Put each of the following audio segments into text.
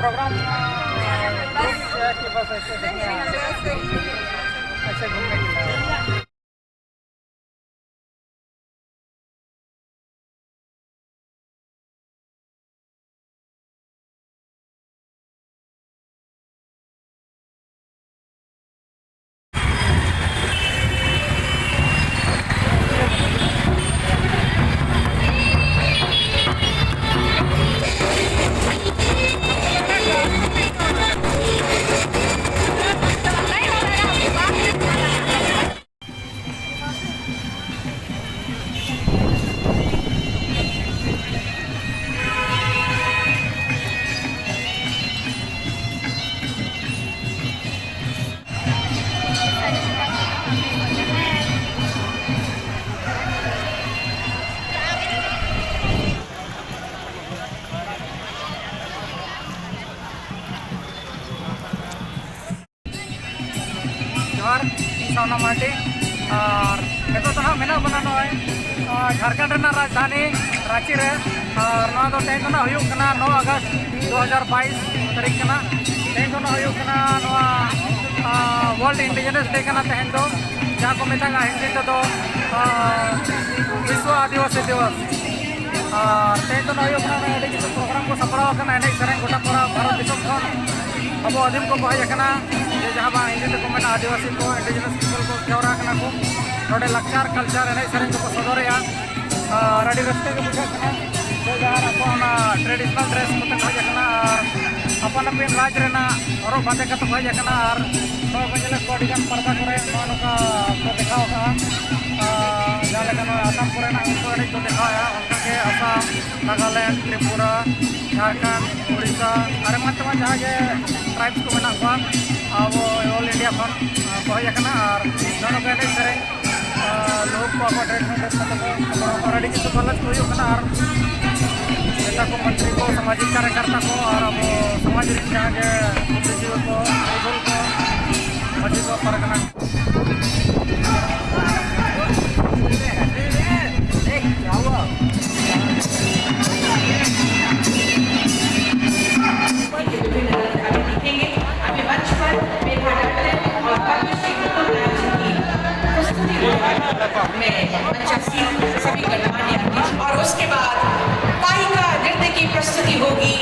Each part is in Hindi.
प्रोग्राम कि बस ऐसे घूमने के लिए। सोना माटी और नितो तो मेना बना नॉय झारखंड राजधानी रांची रे और नवा दो तेन ना हुयुग कना 9 अगस्त 2022 तारीख कना तेन तो ना हुयुग कना नवा वर्ल्ड इंडिजिनस डे कना तेन दो जहाँ को मेता हिंदी तो विश्व आदिवासी दिवस और तेन तो ना हुयुग कना एडे किछु प्रोग्राम को सपड़ाव कना एने सेरें गोटा पूरा भारत दिसम खन अब अधीन को बहज कना जहाँ हिंदी तक मेना आदिवासी को इंडिजिनस पीपल को केवरा कना को नोडे लक्चार कल्चर एने सेरें को सदोरेया और अड़ी रस्ते के बुझा कना तो जहाँ अपन ट्रेडिशनल ड्रेस को बहज कना और अपन अपन राज रेना और बांधे का तो बहज कना और तो बजले कोडिगन पर्दा करे नोका को दिखाओ का जहाँ लेकिन आसाम को एडे को दिखाया उनका के आसाम नागालैंड त्रिपुरा झारखंड उड़ीसा और मतलब जहाँ के ट्राइब्स को मेना को अब ऑल इंडिया खन बहज कना और दोनों के एने सेरें लोग को अब ट्रेडिशनल ड्रेस को और अड़ी किछु कॉलेज को हुयुग और नेता को मंत्री को सामाजिक कार्यकर्ता को और अब समाज जहाँ के बुद्धिजीवी को बुजुर्ग को मजी को परगना सभी गणमान्य और उसके बाद पाइका नृत्य की प्रस्तुति होगी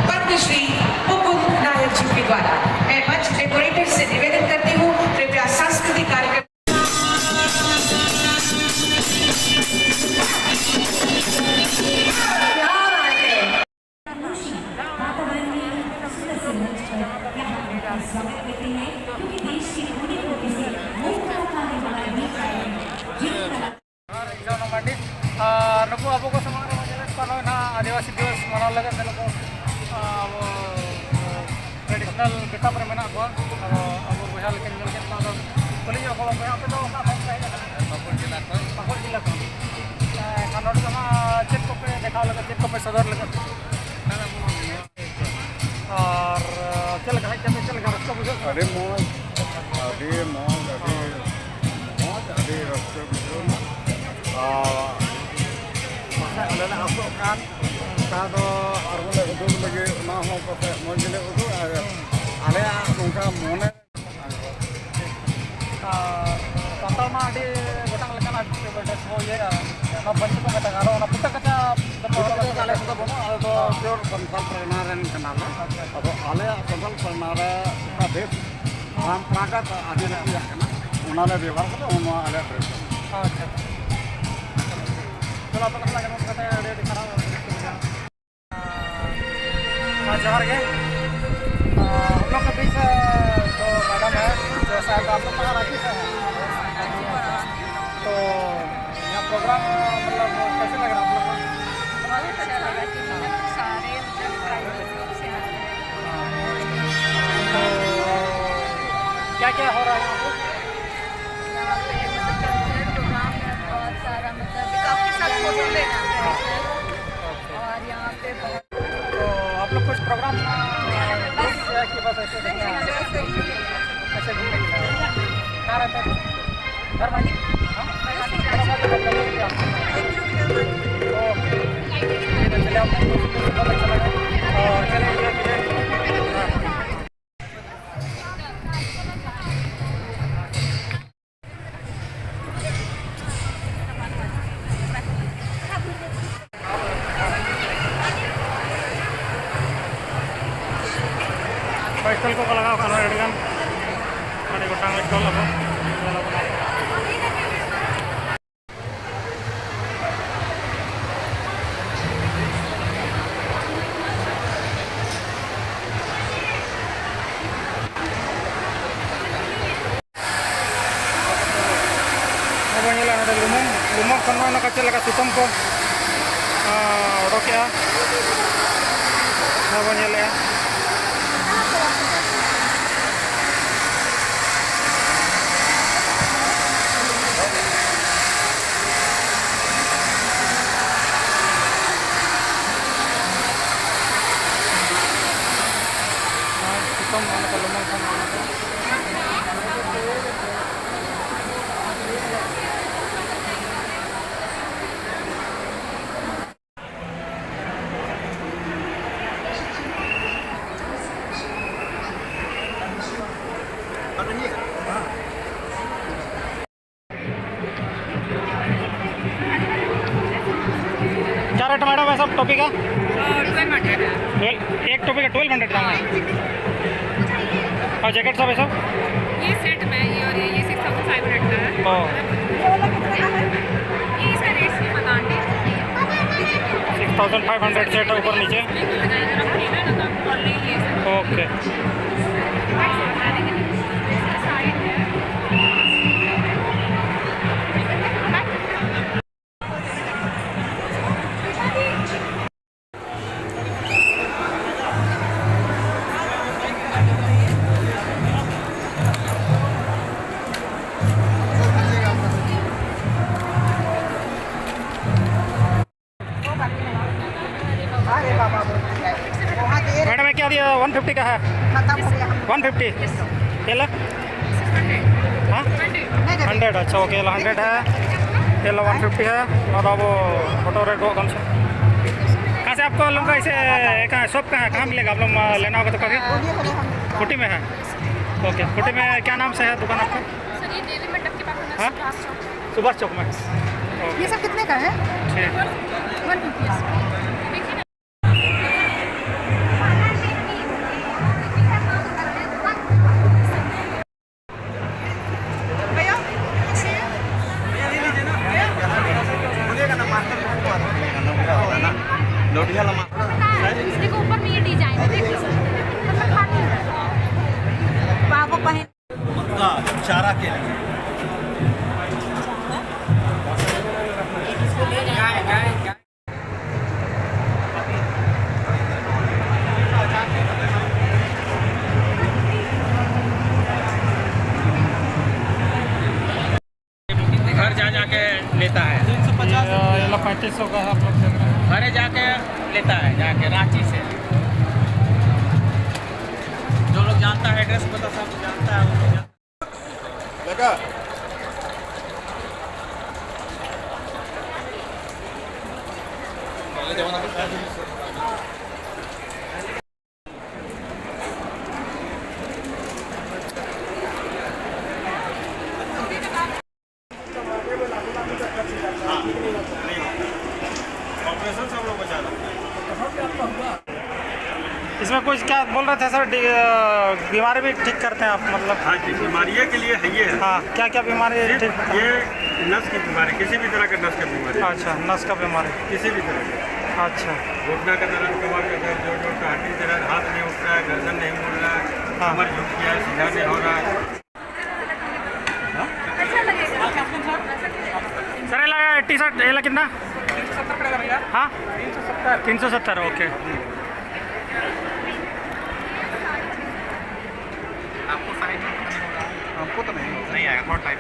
पद्मश्री मुकुंद नायर जी के द्वारा। मैं मंच डेकोरेटर से निवेदन करती हूँ कृपया सांस्कृतिक कार्यक्रम नुकु अब को समाज ना आदिवासी दिवस मना लगे को ट्रेडिशनल गेटअप रे मेना को अब बहा लेकिन कुली को पे तो पाकुड़ जिला को खानोड जमा चेक को पे देखा लगे चेक को पे सदर लगे और चल गए चल गए रास्ता बुझो अरे मौज रास्ता बुझो अलग आसों कान का तो और बोले उदूर लगे ना हो पाते मौजले उदूर आले नौका मोने कंटाल मा अड़ी गोटांग लेकिन ड्रेस हो ये ना बंच को मेता गारो ना पुट्टा कचा आले तो बोनो तो प्योर संथाल प्रणारन कनाल अब आले संथाल प्रणारे का देश हम प्रागत आदिवासी कना उनाले व्यवहार को उनो आले ड्रेस अच्छा चलो अपन लगे मत कहते हैं रेडी खराब जोहर के हम लोग के बीच जो मैडम है जो शायद आप लोग पता राखी से तो यहाँ प्रोग्राम मतलब कैसे लग रहा है आप लोग को बहुत अच्छा लगा कि मतलब सारे मतलब से आ रहे हैं तो क्या क्या हो रहा है यहाँ पे मतलब कल्चरल प्रोग्राम है बहुत सारा मतलब काफ़ी सारा फोटो लेना है और यहाँ पे बहुत तो आप लोग कुछ प्रोग्राम बस कि बस ऐसे ऐसे घूमने के लिए कहाँ रहते हैं घर वाली ओके चलिए आपको बहुत अच्छा लगा और चलिए ᱞᱮᱠᱴᱚᱞ ᱠᱚ ᱞᱟᱜᱟᱣ ᱠᱟᱱᱟ ᱟᱹᱰᱤᱜᱟᱱ ᱟᱹᱰᱤ ᱜᱚᱴᱟᱝ ᱞᱮᱠᱴᱚᱞ ᱟᱵᱚ abo nyela node lumong khan ma ka chela ka sutam ko odokea abo nyela sutam mana ka lumong khan क्या रेट मैडम है सब टोपी का 1200 है। एक टोपी का 1200 दाम है और जैकेट सब है सब ये सेट में ये और ये 6500 का है। ओ ये इसका रेट से बता दी 6500 सेट ऊपर नीचे ओके मैडम ये क्या दिया 150 का है 150 ये ला हाँ 100 अच्छा ओके ये ला 100 है ये ला 150 है और अब वो फोटो रेट वो कौन सा कहाँ से आपको लूँगा इसे कहाँ शॉप कहाँ मिलेगा आप लोग लेना होगा तो कभी कुटी में है ओके कुटी में क्या नाम से है दुकान आपका सर ये देवी मंडप के पास हाँ है सुभाष चौक। सुभाष चौक में ये सब कितने का है? ठीक 150। देखो ऊपर में ये डिजाइन है देखो मतलब खाली बाबू पहन इशारा के लिए घर जा जाके लेता है 3500 का है आप लोग देख रहे हैं घरे जाके लेता है जाके रांची से जो लोग जानता है एड्रेस पता सब जानता है वो लोग लगा इसमें कुछ क्या बोल रहे थे सर बीमारी भी ठीक करते हैं आप मतलब हाँ जी, बीमारी के लिए है ये है। हाँ क्या क्या बीमारी ठीक ये नस की बीमारी, किसी भी तरह का नस का बीमारी, अच्छा नस का बीमारी किसी भी तरह का, अच्छा घुटना का दर्द, कमर का दर्द, जोड़ जोड़ का हड्डी दर्द, हाथ नहीं उठ रहा है, गर्दन नहीं मुड़ रहा है, हाँ। कमर झुक गया है, सीधा नहीं हो रहा है। सर ये लगा टी शर्ट ये लगा कितना 370 हाँ 370 ओके हमको तो नहीं आएगा, थोड़ा टाइप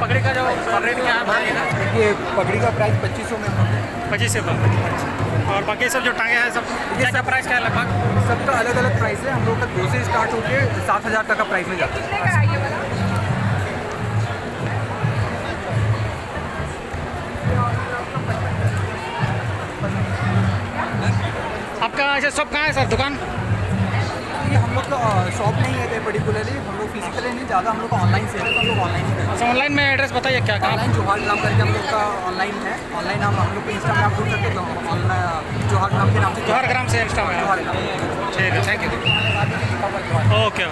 पगड़ी का जो रेट क्या है ये पगड़ी का प्राइस 2500 में है। 25 का और बाकी सब जो टांगे हैं सब क्या प्राइस क्या है लगभग सबका अलग अलग प्राइस है। हम लोग का 2 से स्टार्ट होके 7000 तक का प्राइस में जाता है। ऐसे शॉप कहाँ है सर दुकान? ये हम लोग का शॉप नहीं है पर्टिकुलरली, हम लोग फिजिकली नहीं, ज़्यादा हम लोग का ऑनलाइन सेल है, तो हम लोग ऑनलाइन ही करते अच्छा ऑनलाइन में एड्रेस बताइए क्या हैं। कहाँ? ऑनलाइन जोहार ग्राम करके हम लोग का ऑनलाइन है। ऑनलाइन हम लोग को इंस्टा में आप ढूंढ सकते हो, तो ऑनलाइन जोहार ग्राम के नाम से जोहार ग्राम से इंस्टा में है। जोहार ग्राम। ठीक है, थैंक यू। ओके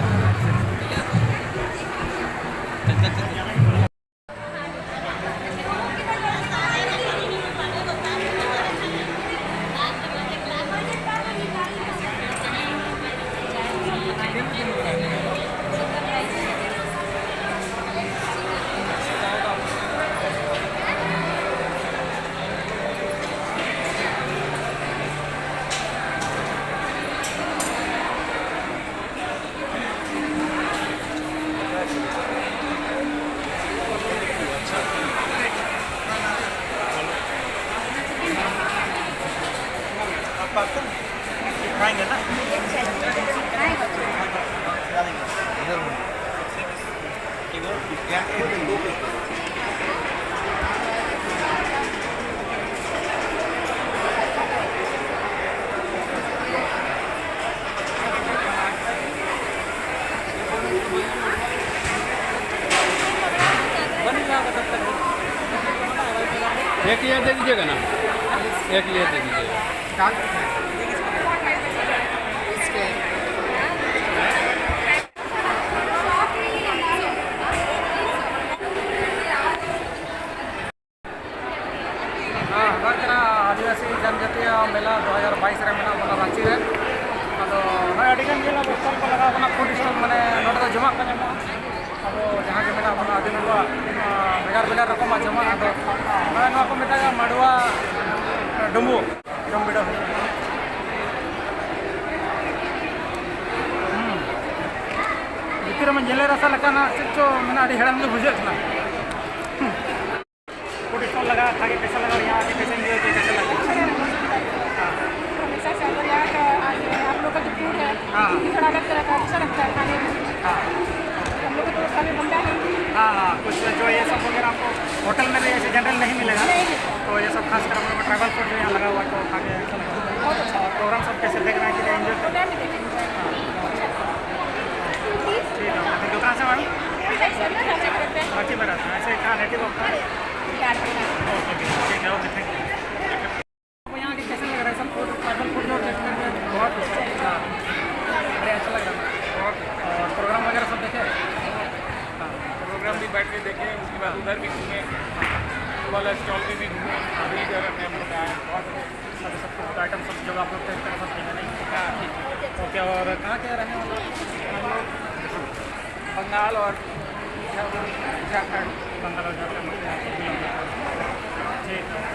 खाएंगे ना एक लेयर दे दीजिएगा ना, एक लेयर दे दीजिएगा। आदिवासी जनजातीय मेला 2022 रे मेना बना रांची रे अदो नय अडिगन गेला स्टॉल को लगा बना फूड स्टॉल माने नोट दो जमा का जमा अब जहां के मेना बना आदिन को बेगार बेगार रकम जमा अदो नय नो को मेटा मडवा डुमु जम बिडो भितर में जेले रसा लकाना चो मेना अडी हेड़म के बुझे थना फूड स्टॉल लगा था कि कैसा लगा यहाँ आके कैसे एंजॉय किया कैसे लगा? हमेशा से अगर यहाँ का आप लोग का जो फूड है हाँ। ये थोड़ा अलग तरह का अच्छा लगता है खाने में। हाँ हम लोग को तो खाने बनता है हाँ कुछ जो ये सब वगैरह आपको होटल में भी ऐसे जनरल नहीं मिलेगा, तो ये सब खासकर हम लोग ट्रैवल फूड जो यहाँ लगा हुआ है तो खा के अच्छा लगा। बहुत अच्छा और प्रोग्राम सब कैसे देख रहे हैं कि एंजॉय कर? प्रोग्राम भी देखेंगे। ठीक है, तो दुकान से मैम करते हैं बाकी में रहता है ऐसे कहाँ नेटिव आपका? यार करना ओके ठीक है, ओके थैंक यू। यहाँ के कैसे लग रहा है सब फूड ट्रैवल फूड जो टेस्ट करके बहुत अच्छा बड़े अच्छा लग रहा है और प्रोग्राम वगैरह सब देखे? प्रोग्राम भी बैठ के देखे, उसके बाद उधर भी घूमे, वाला स्टॉल पे भी घूमे, अभी जगह पे हम लोग आए। सब सब फूड आइटम सब जो आप लोग टेस्ट कर सकते हैं नहीं? ओके, और कहाँ के रहने वाले हम लोग? बंगाल और झारखंड, बंगाल और झारखंड ठीक है।